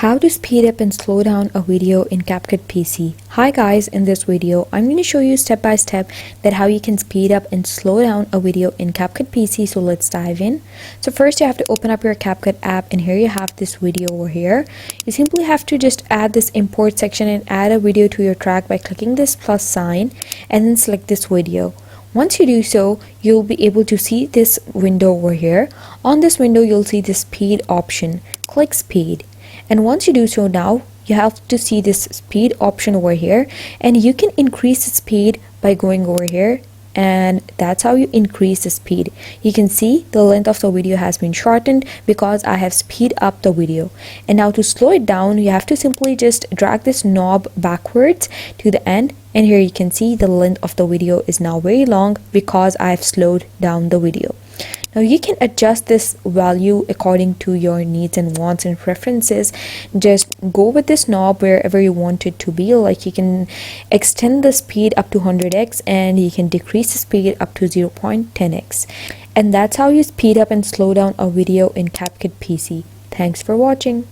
How to speed up and slow down a video in Capcut PC. Hi guys, in this video I'm going to show you step by step that how you can speed up and slow down a video in Capcut PC. So let's dive in. So first you have to open up your Capcut app, and here you have this video over here. You simply have to just add this import section and add a video to your track by clicking this plus sign and then select this video. Once you do so, you'll be able to see this window over here. On this window you'll see the speed option. Click speed. And once you do so, now you have to see this speed option over here, and you can increase the speed by going over here, and that's how you increase the speed. You can see the length of the video has been shortened because I have speed up the video. And now to slow it down, you have to simply just drag this knob backwards to the end, and here you can see the length of the video is now very long because I have slowed down the video. Now you can adjust this value according to your needs and wants and preferences. Just go with this knob wherever you want it to be. Like you can extend the speed up to 100x and you can decrease the speed up to 0.10x. And that's how you speed up and slow down a video in Capcut PC. Thanks for watching.